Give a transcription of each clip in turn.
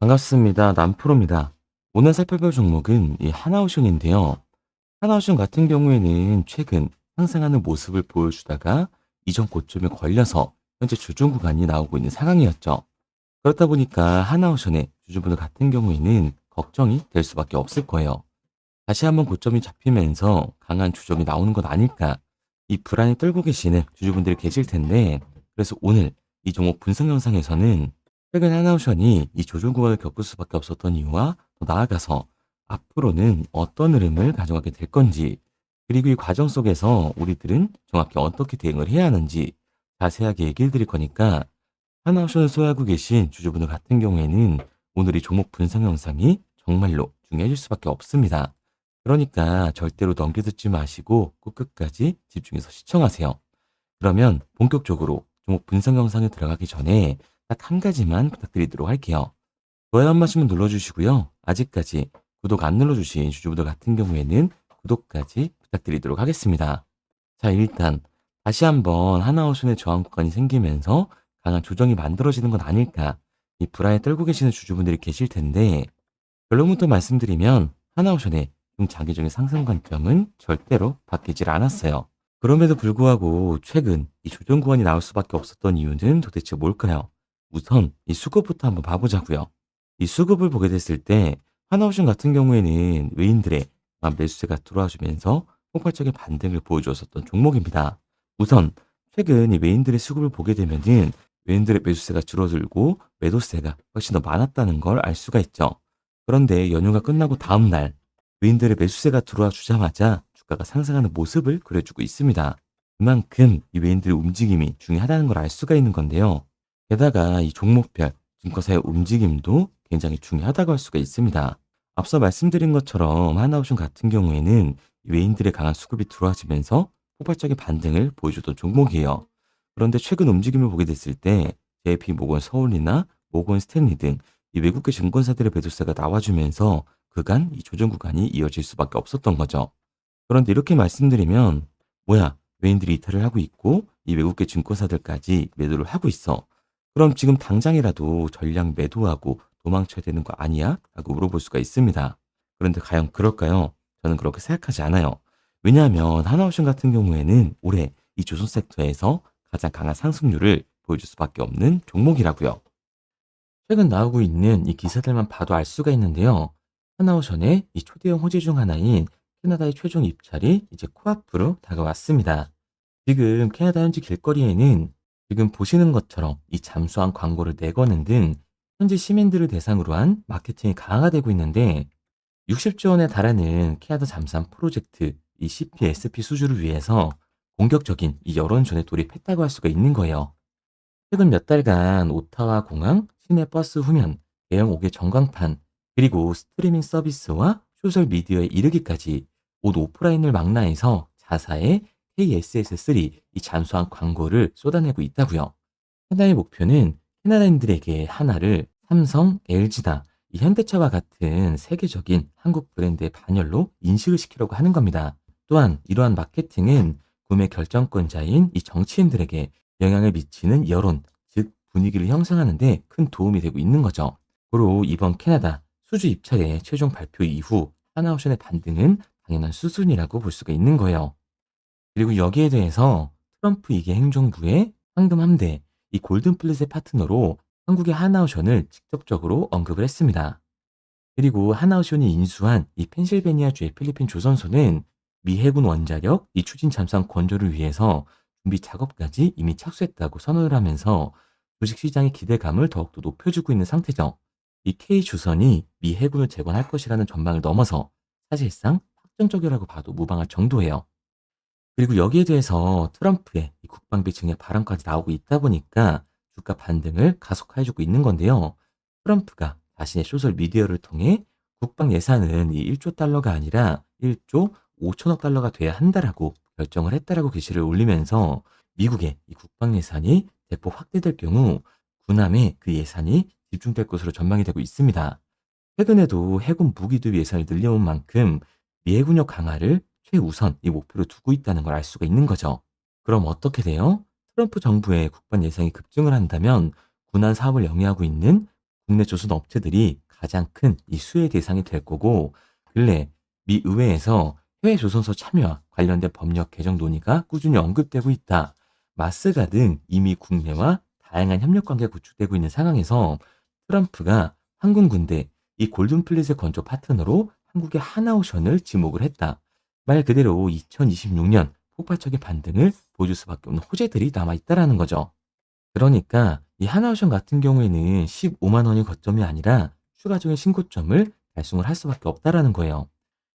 반갑습니다. 남프로입니다. 오늘 살펴볼 종목은 이 하나오션인데요. 하나오션 같은 경우에는 최근 상승하는 모습을 보여주다가 이전 고점에 걸려서 현재 주중 구간이 나오고 있는 상황이었죠. 그렇다 보니까 하나오션의 주주분들 같은 경우에는 걱정이 될 수밖에 없을 거예요. 다시 한번 고점이 잡히면서 강한 조정이 나오는 것 아닐까, 이 불안에 떨고 계시는 주주분들이 계실 텐데, 그래서 오늘 이 종목 분석 영상에서는 최근 하나오션이 이 조정 구간을 겪을 수밖에 없었던 이유와 더 나아가서 앞으로는 어떤 흐름을 가져가게 될 건지, 그리고 이 과정 속에서 우리들은 정확히 어떻게 대응을 해야 하는지 자세하게 얘기해 드릴 거니까, 하나옵션을 소유하고 계신 주주분들 같은 경우에는 오늘 이 종목 분석 영상이 정말로 중요해질 수밖에 없습니다. 그러니까 절대로 넘겨듣지 마시고 꼭 끝까지 집중해서 시청하세요. 그러면 본격적으로 종목 분석 영상에 들어가기 전에 딱 한 가지만 부탁드리도록 할게요. 좋아요 한 번씩만 눌러주시고요. 아직까지 구독 안 눌러주신 주주분들 같은 경우에는 구독까지 부탁드리도록 하겠습니다. 자, 일단 다시 한번 하나오션의 저항 구간이 생기면서 강한 조정이 만들어지는 건 아닐까, 이 불안에 떨고 계시는 주주분들이 계실 텐데, 결론부터 말씀드리면 하나오션의 중장기적인 상승 관점은 절대로 바뀌질 않았어요. 그럼에도 불구하고 최근 이 조정 구간이 나올 수밖에 없었던 이유는 도대체 뭘까요? 우선 이 수급부터 한번 봐보자고요. 이 수급을 보게 됐을 때 하나오션 같은 경우에는 외인들의 매수세가 들어와주면서 폭발적인 반등을 보여주었었던 종목입니다. 우선 최근 이 외인들의 수급을 보게 되면은 외인들의 매수세가 줄어들고 매도세가 훨씬 더 많았다는 걸 알 수가 있죠. 그런데 연휴가 끝나고 다음 날 외인들의 매수세가 들어와 주자마자 주가가 상승하는 모습을 그려주고 있습니다. 그만큼 이 외인들의 움직임이 중요하다는 걸 알 수가 있는 건데요. 게다가 이 종목별 증권사의 움직임도 굉장히 중요하다고 할 수가 있습니다. 앞서 말씀드린 것처럼 하나옵션 같은 경우에는 이 외인들의 강한 수급이 들어와지면서 폭발적인 반등을 보여주던 종목이에요. 그런데 최근 움직임을 보게 됐을 때 JP 모건 서울이나 모건 스탠리 등 이 외국계 증권사들의 매도세가 나와주면서 그간 이 조정 구간이 이어질 수밖에 없었던 거죠. 그런데 이렇게 말씀드리면, 뭐야, 외인들이 이탈을 하고 있고 이 외국계 증권사들까지 매도를 하고 있어. 그럼 지금 당장이라도 전량 매도하고 도망쳐야 되는 거 아니야? 라고 물어볼 수가 있습니다. 그런데 과연 그럴까요? 저는 그렇게 생각하지 않아요. 왜냐하면 하나오션 같은 경우에는 올해 이 조선 섹터에서 가장 강한 상승률을 보여줄 수밖에 없는 종목이라고요. 최근 나오고 있는 이 기사들만 봐도 알 수가 있는데요. 하나오션의 이 초대형 호재 중 하나인 캐나다의 최종 입찰이 이제 코앞으로 다가왔습니다. 지금 캐나다 현지 길거리에는 지금 보시는 것처럼 이 잠수함 광고를 내거는 등 현지 시민들을 대상으로 한 마케팅이 강화되고 있는데, 60조 원에 달하는 캐나다 잠수함 프로젝트 이 CPSP 수주를 위해서 공격적인 이 여론전에 돌입했다고 할 수가 있는 거예요. 최근 몇 달간 오타와 공항, 시내 버스 후면, 대형 옥외 전광판, 그리고 스트리밍 서비스와 소셜 미디어에 이르기까지 모두 오프라인을 망라해서 자사의 KSS3 이 잠수함 광고를 쏟아내고 있다고요. 하나의 목표는 캐나다인들에게 하나를 삼성, LG다, 이 현대차와 같은 세계적인 한국 브랜드의 반열로 인식을 시키려고 하는 겁니다. 또한 이러한 마케팅은 구매 결정권자인 이 정치인들에게 영향을 미치는 여론, 즉 분위기를 형성하는 데 큰 도움이 되고 있는 거죠. 고로 이번 캐나다 수주 입찰의 최종 발표 이후 하나옵션의 반등은 당연한 수순이라고 볼 수가 있는 거예요. 그리고 여기에 대해서 트럼프 2기 행정부의 황금 함대, 이 골든플릿의 파트너로 한국의 하나오션을 직접적으로 언급을 했습니다. 그리고 하나오션이 인수한 이 펜실베니아주의 필리핀 조선소는 미 해군 원자력 이 추진 잠수함 건조를 위해서 준비 작업까지 이미 착수했다고 선언을 하면서 주식시장의 기대감을 더욱더 높여주고 있는 상태죠. 이 K주선이 미 해군을 재건할 것이라는 전망을 넘어서 사실상 확정적이라고 봐도 무방할 정도예요. 그리고 여기에 대해서 트럼프의 이 국방비 증액 발언까지 나오고 있다 보니까 주가 반등을 가속화해주고 있는 건데요. 트럼프가 자신의 소셜 미디어를 통해 국방 예산은 이 1조 달러가 아니라 1조 5천억 달러가 돼야 한다라고 결정을 했다라고 게시를 올리면서 미국의 이 국방 예산이 대폭 확대될 경우 군함에 그 예산이 집중될 것으로 전망이 되고 있습니다. 최근에도 해군 무기도 예산을 늘려온 만큼 미 해군력 강화를 최우선 이 목표로 두고 있다는 걸 알 수가 있는 거죠. 그럼 어떻게 돼요? 트럼프 정부의 국방 예산이 급증을 한다면 군안 사업을 영위하고 있는 국내 조선 업체들이 가장 큰 이 수혜 대상이 될 거고, 근래 미 의회에서 해외 조선소 참여와 관련된 법령 개정 논의가 꾸준히 언급되고 있다. 마스가 등 이미 국내와 다양한 협력 관계가 구축되고 있는 상황에서 트럼프가 한국 군대 이 골든플릿의 건조 파트너로 한국의 하나오션을 지목을 했다. 말 그대로 2026년 폭발적인 반등을 보여줄 수밖에 없는 호재들이 남아있다라는 거죠. 그러니까 이 하나오션 같은 경우에는 15만 원이 거점이 아니라 추가적인 신고점을 달성을 할 수밖에 없다라는 거예요.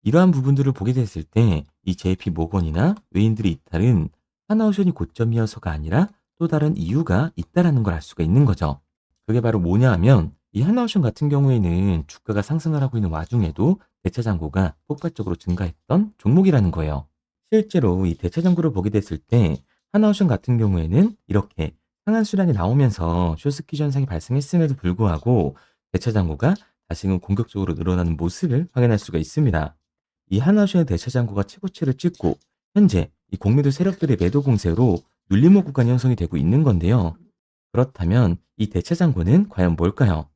이러한 부분들을 보게 됐을 때 이 JP 모건이나 외인들의 이탈은 하나오션이 고점이어서가 아니라 또 다른 이유가 있다라는 걸 알 수가 있는 거죠. 그게 바로 뭐냐 하면 이 하나오션 같은 경우에는 주가가 상승을 하고 있는 와중에도 대차 잔고가 폭발적으로 증가했던 종목이라는 거예요. 실제로 이 대차 잔고를 보게 됐을 때 하나오션 같은 경우에는 이렇게 상한 수량이 나오면서 쇼스키 현상이 발생했음에도 불구하고 대차 잔고가 다시금 공격적으로 늘어나는 모습을 확인할 수가 있습니다. 이 하나오션의 대차 잔고가 최고치를 찍고 현재 이 공매도 세력들의 매도 공세로 눌림목 구간이 형성이 되고 있는 건데요. 그렇다면 이 대차 잔고는 과연 뭘까요?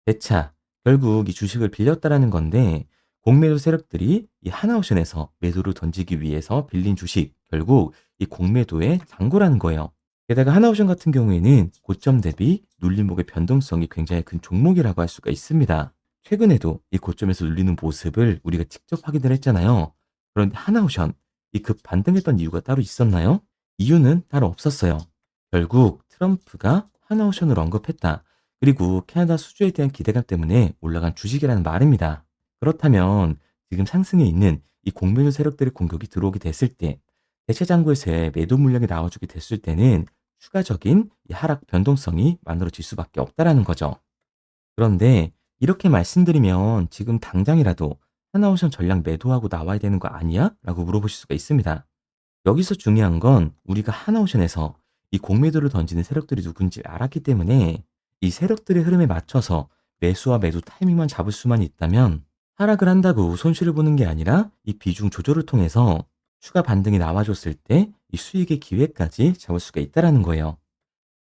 대차, 결국 이 주식을 빌렸다라는 건데 공매도 세력들이 이 하나오션에서 매도를 던지기 위해서 빌린 주식, 결국 이 공매도의 잔고라는 거예요. 게다가 하나오션 같은 경우에는 고점 대비 눌림목의 변동성이 굉장히 큰 종목이라고 할 수가 있습니다. 최근에도 이 고점에서 눌리는 모습을 우리가 직접 확인을 했잖아요. 그런데 하나오션, 이 급 반등했던 이유가 따로 있었나요? 이유는 따로 없었어요. 결국 트럼프가 하나오션을 언급했다. 그리고 캐나다 수주에 대한 기대감 때문에 올라간 주식이라는 말입니다. 그렇다면 지금 상승해 있는 이 공매도 세력들의 공격이 들어오게 됐을 때 대체 잔고에서의 매도 물량이 나와주게 됐을 때는 추가적인 이 하락 변동성이 만들어질 수밖에 없다라는 거죠. 그런데 이렇게 말씀드리면 지금 당장이라도 하나오션 전량 매도하고 나와야 되는 거 아니야? 라고 물어보실 수가 있습니다. 여기서 중요한 건 우리가 하나오션에서 이 공매도를 던지는 세력들이 누군지 알았기 때문에 이 세력들의 흐름에 맞춰서 매수와 매도 타이밍만 잡을 수만 있다면 하락을 한다고 손실을 보는 게 아니라 이 비중 조절을 통해서 추가 반등이 나와줬을 때 이 수익의 기회까지 잡을 수가 있다라는 거예요.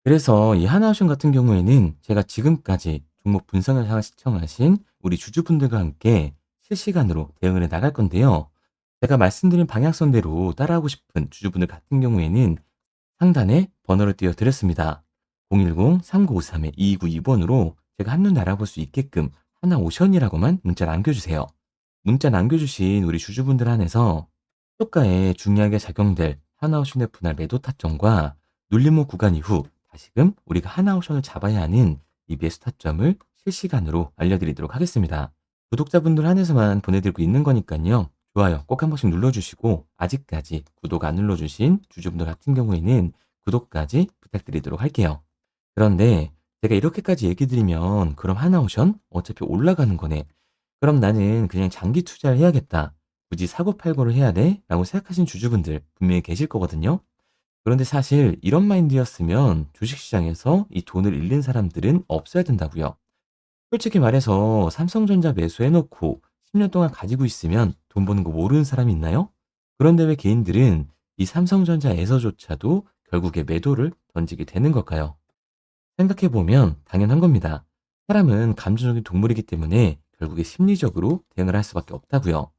그래서 이 하나오션 같은 경우에는 제가 지금까지 종목 분석을 시청하신 우리 주주분들과 함께 실시간으로 대응을 해 나갈 건데요. 제가 말씀드린 방향성대로 따라하고 싶은 주주분들 같은 경우에는 상단에 번호를 띄워 드렸습니다. 010-3953-2292번으로 제가 한눈에 알아볼 수 있게끔 하나오션이라고만 문자 남겨주세요. 문자 남겨주신 우리 주주분들 한해서 효과에 중요하게 작용될 하나오션의 분할 매도 타점과 눌림목 구간 이후 다시금 우리가 하나오션을 잡아야 하는 이 매수 타점을 실시간으로 알려드리도록 하겠습니다. 구독자분들 한해서만 보내드리고 있는 거니까요. 좋아요 꼭 한 번씩 눌러주시고 아직까지 구독 안 눌러주신 주주분들 같은 경우에는 구독까지 부탁드리도록 할게요. 그런데 제가 이렇게까지 얘기 드리면 그럼 하나오션 어차피 올라가는 거네. 그럼 나는 그냥 장기 투자를 해야겠다. 굳이 사고팔고를 해야 돼? 라고 생각하신 주주분들 분명히 계실 거거든요. 그런데 사실 이런 마인드였으면 주식시장에서 이 돈을 잃는 사람들은 없어야 된다고요. 솔직히 말해서 삼성전자 매수해놓고 10년 동안 가지고 있으면 돈 버는 거 모르는 사람이 있나요? 그런데 왜 개인들은 이 삼성전자에서조차도 결국에 매도를 던지게 되는 걸까요? 생각해보면 당연한 겁니다. 사람은 감정적인 동물이기 때문에 결국에 심리적으로 대응을 할 수밖에 없다고요.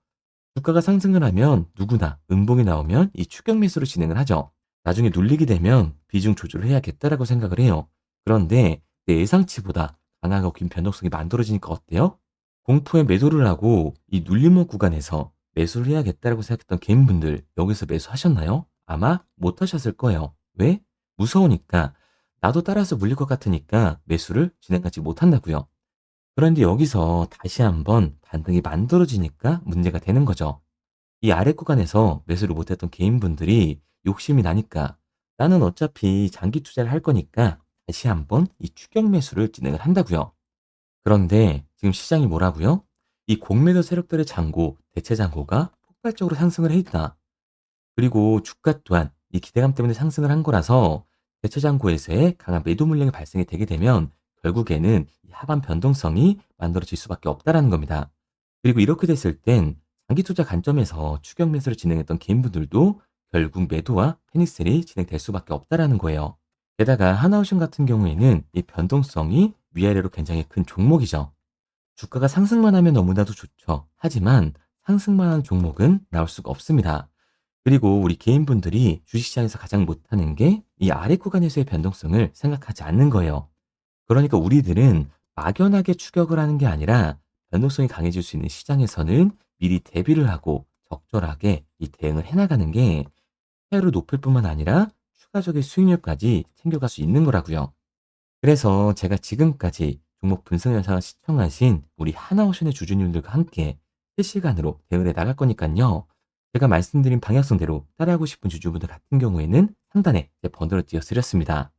주가가 상승을 하면 누구나 음봉이 나오면 이 추격 매수로 진행을 하죠. 나중에 눌리게 되면 비중 조절을 해야겠다라고 생각을 해요. 그런데 내 예상치보다 강하고 긴 변동성이 만들어지니까 어때요? 공포에 매도를 하고 이 눌림목 구간에서 매수를 해야겠다라고 생각했던 개인분들 여기서 매수하셨나요? 아마 못 하셨을 거예요. 왜? 무서우니까. 나도 따라서 물릴 것 같으니까 매수를 진행하지 못한다고요. 그런데 여기서 다시 한번 반등이 만들어지니까 문제가 되는 거죠. 이 아래 구간에서 매수를 못했던 개인분들이 욕심이 나니까 나는 어차피 장기 투자를 할 거니까 다시 한번 이 추격 매수를 진행을 한다고요. 그런데 지금 시장이 뭐라고요? 이 공매도 세력들의 잔고, 대체 잔고가 폭발적으로 상승을 해 있다. 그리고 주가 또한 이 기대감 때문에 상승을 한 거라서 대체 잔고에서의 강한 매도 물량이 발생이 되게 되면 결국에는 이 하반 변동성이 만들어질 수밖에 없다라는 겁니다. 그리고 이렇게 됐을 땐 장기 투자 관점에서 추격 매수를 진행했던 개인분들도 결국 매도와 패닉셀이 진행될 수밖에 없다라는 거예요. 게다가 하나오션 같은 경우에는 이 변동성이 위아래로 굉장히 큰 종목이죠. 주가가 상승만 하면 너무나도 좋죠. 하지만 상승만 하는 종목은 나올 수가 없습니다. 그리고 우리 개인분들이 주식시장에서 가장 못하는 게 이 아래 구간에서의 변동성을 생각하지 않는 거예요. 그러니까 우리들은 막연하게 추격을 하는 게 아니라 변동성이 강해질 수 있는 시장에서는 미리 대비를 하고 적절하게 이 대응을 해나가는 게 수익률을 높일 뿐만 아니라 추가적인 수익률까지 챙겨갈 수 있는 거라고요. 그래서 제가 지금까지 종목 분석 영상을 시청하신 우리 하나오션의 주주님들과 함께 실시간으로 대응을 해 나갈 거니까요. 제가 말씀드린 방향성대로 따라하고 싶은 주주분들 같은 경우에는 상단에 제 번호를 띄워드렸습니다.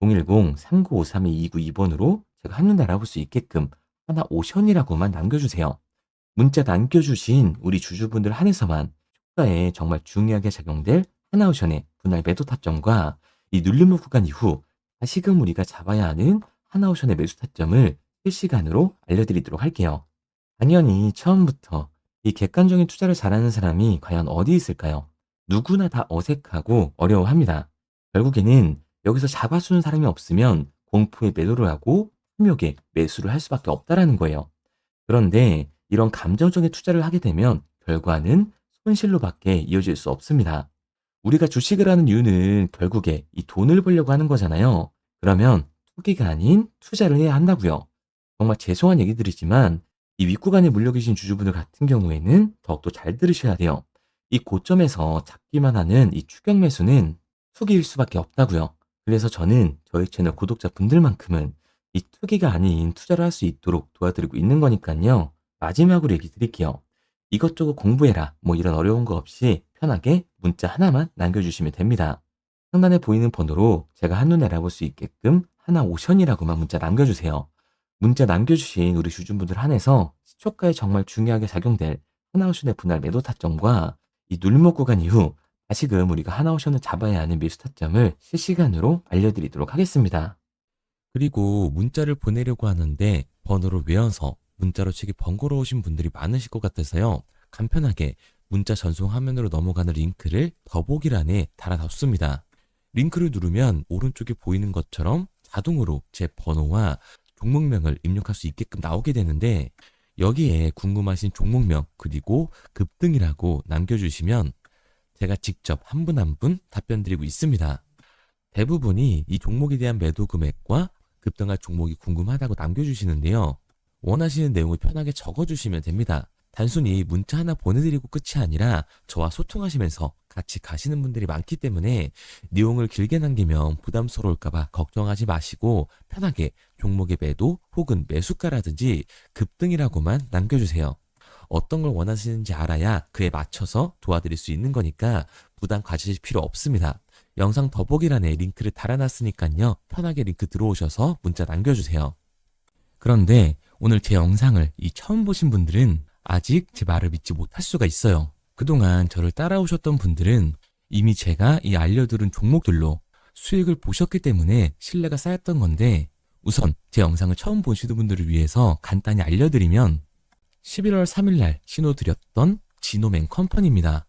010-3953-2922번으로 제가 한눈에 알아볼 수 있게끔 하나오션이라고만 남겨주세요. 문자 남겨주신 우리 주주분들 한해서만 주가에 정말 중요하게 작용될 하나오션의 분할 매도 타점과 이 눌림목 구간 이후 다시금 우리가 잡아야 하는 하나오션의 매수 타점을 실시간으로 알려드리도록 할게요. 당연히 처음부터 이 객관적인 투자를 잘하는 사람이 과연 어디 있을까요? 누구나 다 어색하고 어려워합니다. 결국에는 여기서 잡아주는 사람이 없으면 공포에 매도를 하고 탐욕에 매수를 할 수밖에 없다라는 거예요. 그런데 이런 감정적인 투자를 하게 되면 결과는 손실로밖에 이어질 수 없습니다. 우리가 주식을 하는 이유는 결국에 이 돈을 벌려고 하는 거잖아요. 그러면 투기가 아닌 투자를 해야 한다고요. 정말 죄송한 얘기들이지만 이 윗구간에 물려 계신 주주분들 같은 경우에는 더욱더 잘 들으셔야 돼요. 이 고점에서 잡기만 하는 이 추격 매수는 투기일 수밖에 없다고요. 그래서 저는 저희 채널 구독자분들만큼은 이 투기가 아닌 투자를 할 수 있도록 도와드리고 있는 거니까요. 마지막으로 얘기 드릴게요. 이것저것 공부해라 뭐 이런 어려운 거 없이 편하게 문자 하나만 남겨주시면 됩니다. 상단에 보이는 번호로 제가 한눈에 알아볼 수 있게끔 하나오션이라고만 문자 남겨주세요. 문자 남겨주신 우리 주주분들 한해서 시초가에 정말 중요하게 작용될 하나오션의 분할 매도 타점과 이 눌목 구간 이후 다시금 우리가 하나오션을 잡아야 하는 매수 타점을 실시간으로 알려드리도록 하겠습니다. 그리고 문자를 보내려고 하는데 번호를 외워서 문자로 치기 번거로우신 분들이 많으실 것 같아서요. 간편하게 문자 전송 화면으로 넘어가는 링크를 더보기란에 달아놨습니다. 링크를 누르면 오른쪽에 보이는 것처럼 자동으로 제 번호와 종목명을 입력할 수 있게끔 나오게 되는데 여기에 궁금하신 종목명 그리고 급등이라고 남겨주시면 제가 직접 한 분 한 분 답변 드리고 있습니다. 대부분이 이 종목에 대한 매도 금액과 급등할 종목이 궁금하다고 남겨주시는데요. 원하시는 내용을 편하게 적어주시면 됩니다. 단순히 문자 하나 보내드리고 끝이 아니라 저와 소통하시면서 같이 가시는 분들이 많기 때문에 내용을 길게 남기면 부담스러울까봐 걱정하지 마시고 편하게 종목의 매도 혹은 매수가라든지 급등이라고만 남겨주세요. 어떤 걸 원하시는지 알아야 그에 맞춰서 도와드릴 수 있는 거니까 부담 가지실 필요 없습니다. 영상 더보기란에 링크를 달아놨으니까요. 편하게 링크 들어오셔서 문자 남겨주세요. 그런데 오늘 제 영상을 처음 보신 분들은 아직 제 말을 믿지 못할 수가 있어요. 그동안 저를 따라오셨던 분들은 이미 제가 이 알려드린 종목들로 수익을 보셨기 때문에 신뢰가 쌓였던 건데 우선 제 영상을 처음 보시는 분들을 위해서 간단히 알려드리면 11월 3일날 신호 드렸던 지노맨 컴퍼니입니다.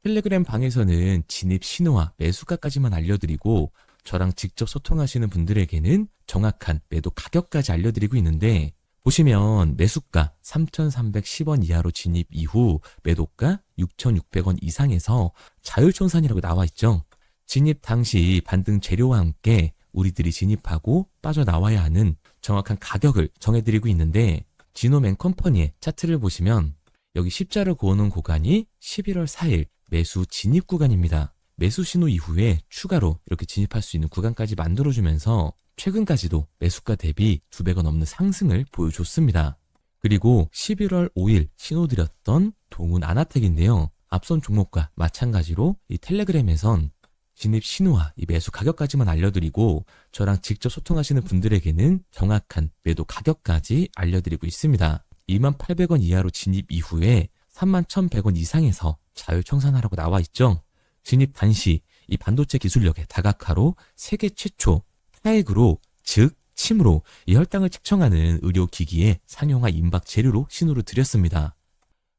텔레그램 방에서는 진입 신호와 매수가까지만 알려드리고 저랑 직접 소통하시는 분들에게는 정확한 매도 가격까지 알려드리고 있는데 보시면 매수가 3,310원 이하로 진입 이후 매도가 6,600원 이상에서 자율청산이라고 나와 있죠. 진입 당시 반등 재료와 함께 우리들이 진입하고 빠져나와야 하는 정확한 가격을 정해드리고 있는데 지노맨 컴퍼니의 차트를 보시면 여기 십자를 그어놓은 구간이 11월 4일 매수 진입 구간입니다. 매수 신호 이후에 추가로 이렇게 진입할 수 있는 구간까지 만들어주면서 최근까지도 매수가 대비 2배가 넘는 상승을 보여줬습니다. 그리고 11월 5일 신호 드렸던 동훈 아나텍인데요. 앞선 종목과 마찬가지로 이 텔레그램에선 진입 신호와 이 매수 가격까지만 알려드리고 저랑 직접 소통하시는 분들에게는 정확한 매도 가격까지 알려드리고 있습니다. 28,000원 이하로 진입 이후에 31,100원 이상에서 자율청산하라고 나와 있죠. 진입 단시 이 반도체 기술력의 다각화로 세계 최초 타액으로 즉 침으로 이 혈당을 측정하는 의료기기의 상용화 임박 재료로 신호를 드렸습니다.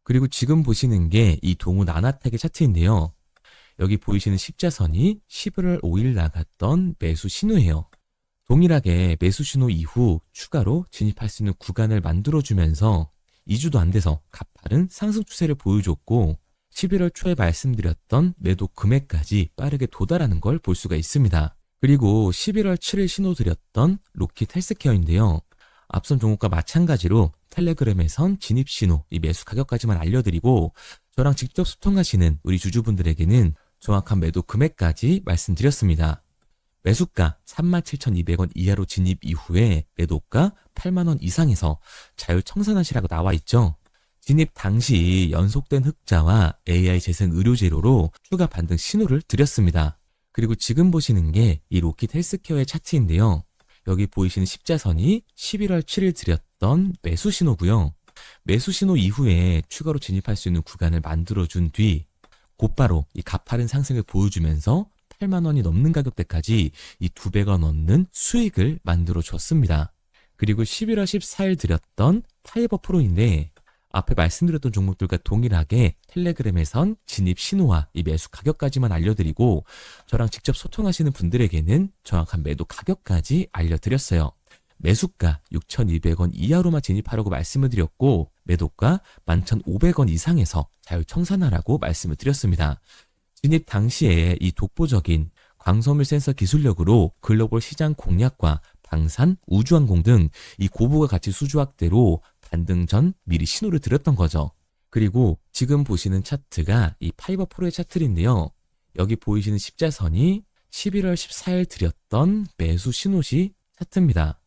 그리고 지금 보시는 게 이 동훈 아나텍의 차트인데요. 여기 보이시는 십자선이 11월 5일 나갔던 매수 신호예요. 동일하게 매수 신호 이후 추가로 진입할 수 있는 구간을 만들어주면서 2주도 안 돼서 가파른 상승 추세를 보여줬고 11월 초에 말씀드렸던 매도 금액까지 빠르게 도달하는 걸 볼 수가 있습니다. 그리고 11월 7일 신호 드렸던 로킷 헬스케어인데요. 앞선 종목과 마찬가지로 텔레그램에선 진입 신호, 이 매수 가격까지만 알려드리고 저랑 직접 소통하시는 우리 주주분들에게는 정확한 매도 금액까지 말씀드렸습니다. 매수가 37,200원 이하로 진입 이후에 매도가 8만원 이상에서 자율 청산하시라고 나와 있죠. 진입 당시 연속된 흑자와 AI 재생 의료 재료로 추가 반등 신호를 드렸습니다. 그리고 지금 보시는 게 이 로킷 헬스케어의 차트인데요. 여기 보이시는 십자선이 11월 7일 드렸던 매수 신호고요. 매수 신호 이후에 추가로 진입할 수 있는 구간을 만들어준 뒤 곧바로 이 가파른 상승을 보여주면서 8만 원이 넘는 가격대까지 이 2배가 넘는 수익을 만들어 줬습니다. 그리고 11월 14일 드렸던 파이버 프로인데 앞에 말씀드렸던 종목들과 동일하게 텔레그램에선 진입 신호와 이 매수 가격까지만 알려드리고 저랑 직접 소통하시는 분들에게는 정확한 매도 가격까지 알려드렸어요. 매수가 6,200원 이하로만 진입하라고 말씀을 드렸고 매도가 11,500원 이상에서 자율 청산하라고 말씀을 드렸습니다. 진입 당시에 이 독보적인 광섬유 센서 기술력으로 글로벌 시장 공략과 방산, 우주항공 등 이 고부가 가치 수주 확대로 반등 전 미리 신호를 드렸던 거죠. 그리고 지금 보시는 차트가 이 파이버 프로의 차트인데요. 여기 보이시는 십자선이 11월 14일 드렸던 매수 신호시 차트입니다.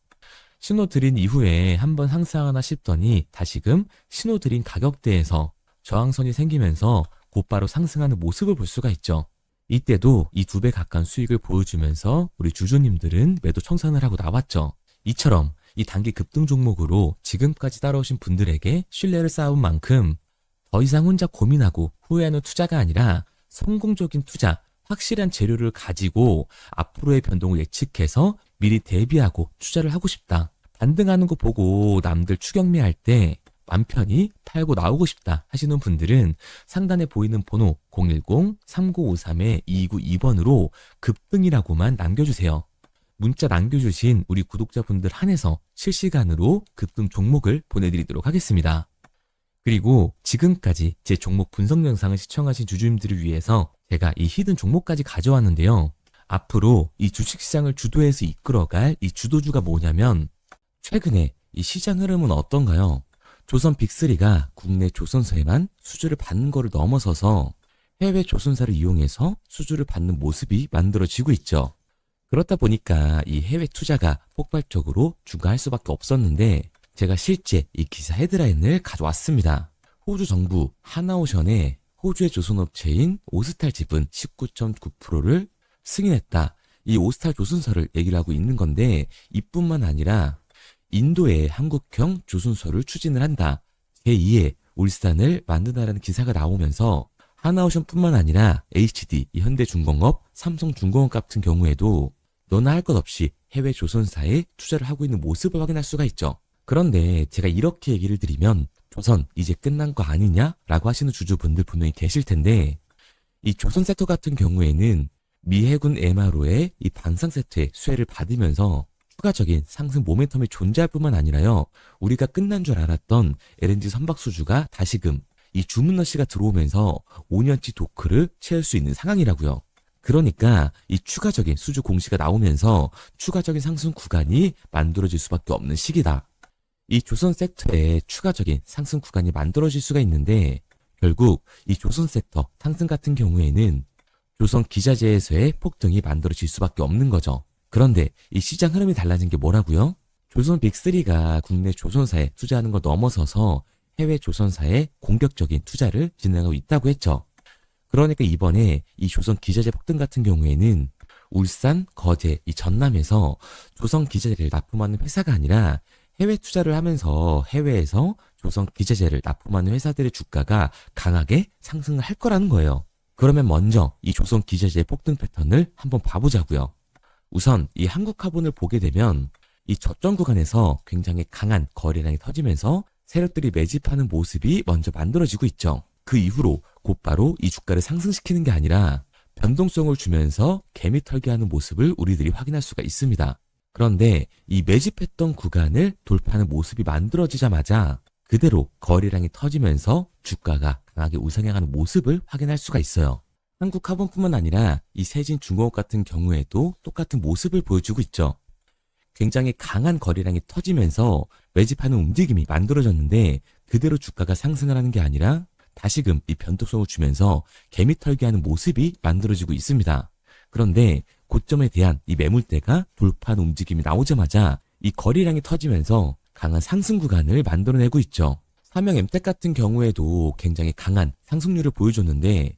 신호 드린 이후에 한번 상승하나 싶더니 다시금 신호 드린 가격대에서 저항선이 생기면서 곧바로 상승하는 모습을 볼 수가 있죠. 이때도 이 2배 가까운 수익을 보여주면서 우리 주주님들은 매도 청산을 하고 나왔죠. 이처럼 이 단기 급등 종목으로 지금까지 따라오신 분들에게 신뢰를 쌓은 만큼 더 이상 혼자 고민하고 후회하는 투자가 아니라 성공적인 투자, 확실한 재료를 가지고 앞으로의 변동을 예측해서 미리 대비하고 투자를 하고 싶다. 반등하는 거 보고 남들 추격매할 때 맘 편히 팔고 나오고 싶다 하시는 분들은 상단에 보이는 번호 010-3953-2292번으로 급등이라고만 남겨주세요. 문자 남겨주신 우리 구독자분들 한해서 실시간으로 급등 종목을 보내드리도록 하겠습니다. 그리고 지금까지 제 종목 분석 영상을 시청하신 주주님들을 위해서 제가 이 히든 종목까지 가져왔는데요. 앞으로 이 주식시장을 주도해서 이끌어갈 이 주도주가 뭐냐면 최근에 이 시장 흐름은 어떤가요? 조선 빅3가 국내 조선사에만 수주를 받는 거를 넘어서서 해외 조선사를 이용해서 수주를 받는 모습이 만들어지고 있죠. 그렇다 보니까 이 해외 투자가 폭발적으로 증가할 수밖에 없었는데 제가 실제 이 기사 헤드라인을 가져왔습니다. 호주 정부 하나오션에 호주의 조선업체인 오스탈 지분 19.9%를 승인했다. 이 오스탈 조선사를 얘기를 하고 있는 건데 이뿐만 아니라 인도의 한국형 조선소를 추진을 한다. 제2의 울산을 만든다라는 기사가 나오면서 하나오션뿐만 아니라 HD, 현대중공업, 삼성중공업 같은 경우에도 너나 할 것 없이 해외 조선사에 투자를 하고 있는 모습을 확인할 수가 있죠. 그런데 제가 이렇게 얘기를 드리면 조선 이제 끝난 거 아니냐라고 하시는 주주분들 분명히 계실 텐데 이 조선 섹터 같은 경우에는 미 해군 MRO의 이 방산 세트의 수혜를 받으면서 추가적인 상승 모멘텀이 존재할 뿐만 아니라요. 우리가 끝난 줄 알았던 LNG 선박 수주가 다시금 이 주문러시가 들어오면서 5년치 도크를 채울 수 있는 상황이라고요. 그러니까 이 추가적인 수주 공시가 나오면서 추가적인 상승 구간이 만들어질 수밖에 없는 시기다. 이 조선 섹터에 추가적인 상승 구간이 만들어질 수가 있는데 결국 이 조선 섹터 상승 같은 경우에는 조선 기자재에서의 폭등이 만들어질 수밖에 없는 거죠. 그런데 이 시장 흐름이 달라진 게 뭐라고요? 조선 빅3가 국내 조선사에 투자하는 걸 넘어서서 해외 조선사에 공격적인 투자를 진행하고 있다고 했죠. 그러니까 이번에 이 조선 기자재 폭등 같은 경우에는 울산, 거제, 이 전남에서 조선 기자재를 납품하는 회사가 아니라 해외 투자를 하면서 해외에서 조선 기자재를 납품하는 회사들의 주가가 강하게 상승을 할 거라는 거예요. 그러면 먼저 이 조선 기자재 폭등 패턴을 한번 봐보자고요. 우선 이 한국화본을 보게 되면 이 저점 구간에서 굉장히 강한 거래량이 터지면서 세력들이 매집하는 모습이 먼저 만들어지고 있죠. 그 이후로 곧바로 이 주가를 상승시키는 게 아니라 변동성을 주면서 개미 털기하는 모습을 우리들이 확인할 수가 있습니다. 그런데 이 매집했던 구간을 돌파하는 모습이 만들어지자마자 그대로 거래량이 터지면서 주가가 강하게 우상향하는 모습을 확인할 수가 있어요. 한국 카본뿐만 아니라 이 세진 중공업 같은 경우에도 똑같은 모습을 보여주고 있죠. 굉장히 강한 거래량이 터지면서 매집하는 움직임이 만들어졌는데 그대로 주가가 상승을 하는 게 아니라 다시금 이 변동성을 주면서 개미털기하는 모습이 만들어지고 있습니다. 그런데 고점에 대한 이 매물대가 돌파하는 움직임이 나오자마자 이 거래량이 터지면서 강한 상승 구간을 만들어내고 있죠. 삼형 엠텍 같은 경우에도 굉장히 강한 상승률을 보여줬는데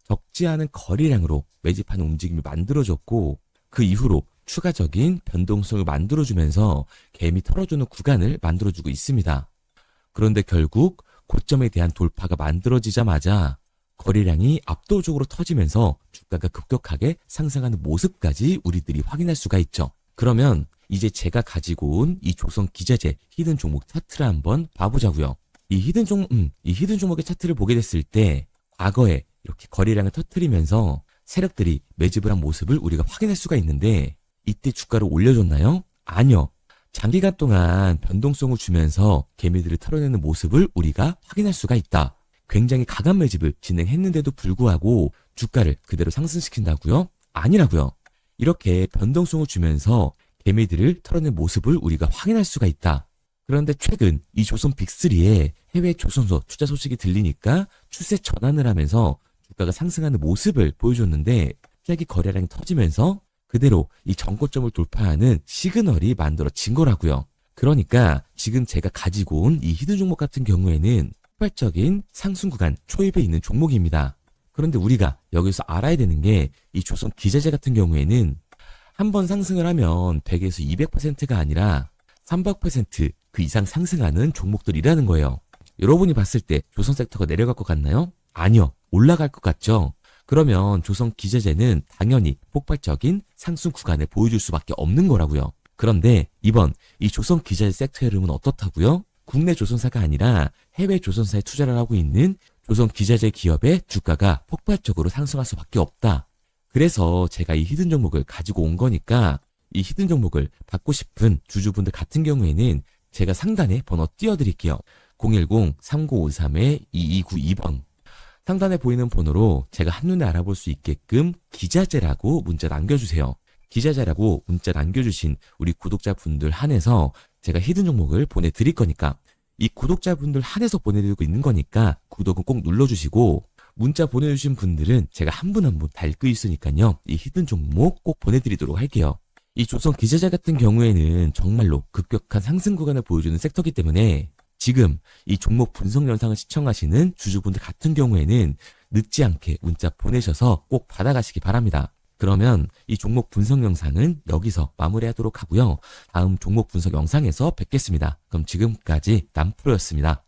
적지 않은 거래량으로 매집하는 움직임이 만들어졌고 그 이후로 추가적인 변동성을 만들어주면서 개미 털어주는 구간을 만들어주고 있습니다. 그런데 결국 고점에 대한 돌파가 만들어지자마자 거래량이 압도적으로 터지면서 주가가 급격하게 상승하는 모습까지 우리들이 확인할 수가 있죠. 그러면 이제 제가 가지고 온 이 조선 기자재 히든 종목 차트를 한번 봐보자고요. 이 히든 종목의 차트를 보게 됐을 때 과거에 이렇게 거래량을 터뜨리면서 세력들이 매집을 한 모습을 우리가 확인할 수가 있는데 이때 주가를 올려줬나요? 아니요. 장기간 동안 변동성을 주면서 개미들을 털어내는 모습을 우리가 확인할 수가 있다. 굉장히 강한 매집을 진행했는데도 불구하고 주가를 그대로 상승시킨다고요? 아니라고요. 이렇게 변동성을 주면서 개미들을 털어낸 모습을 우리가 확인할 수가 있다. 그런데 최근 이 조선 빅3의 해외 조선소 투자 소식이 들리니까 추세 전환을 하면서 주가가 상승하는 모습을 보여줬는데 갑자기 거래량이 터지면서 그대로 이 전고점을 돌파하는 시그널이 만들어진 거라고요. 그러니까 지금 제가 가지고 온 이 히든 종목 같은 경우에는 폭발적인 상승 구간 초입에 있는 종목입니다. 그런데 우리가 여기서 알아야 되는 게 이 조선 기자재 같은 경우에는 한번 상승을 하면 100에서 200%가 아니라 300%그 이상 상승하는 종목들이라는 거예요. 여러분이 봤을 때 조선 섹터가 내려갈 것 같나요? 아니요. 올라갈 것 같죠? 그러면 조선 기자재는 당연히 폭발적인 상승 구간을 보여줄 수밖에 없는 거라고요. 그런데 이번 이 조선 기자재 섹터의 흐름은 어떻다고요? 국내 조선사가 아니라 해외 조선사에 투자를 하고 있는 조선 기자재 기업의 주가가 폭발적으로 상승할 수밖에 없다. 그래서 제가 이 히든 종목을 가지고 온 거니까 이 히든 종목을 받고 싶은 주주분들 같은 경우에는 제가 상단에 번호 띄워드릴게요. 010-3953-2292번. 상단에 보이는 번호로 제가 한눈에 알아볼 수 있게끔 기자재라고 문자 남겨주세요. 기자재라고 문자 남겨주신 우리 구독자분들 한해서 제가 히든 종목을 보내드릴 거니까 이 구독자분들 한해서 보내드리고 있는 거니까 구독은 꼭 눌러주시고 문자 보내주신 분들은 제가 한 분 한 분 달고 있으니까요. 이 히든 종목 꼭 보내드리도록 할게요. 이 조선 기자재 같은 경우에는 정말로 급격한 상승 구간을 보여주는 섹터이기 때문에 지금 이 종목 분석 영상을 시청하시는 주주분들 같은 경우에는 늦지 않게 문자 보내셔서 꼭 받아가시기 바랍니다. 그러면 이 종목 분석 영상은 여기서 마무리하도록 하고요. 다음 종목 분석 영상에서 뵙겠습니다. 그럼 지금까지 남프로였습니다.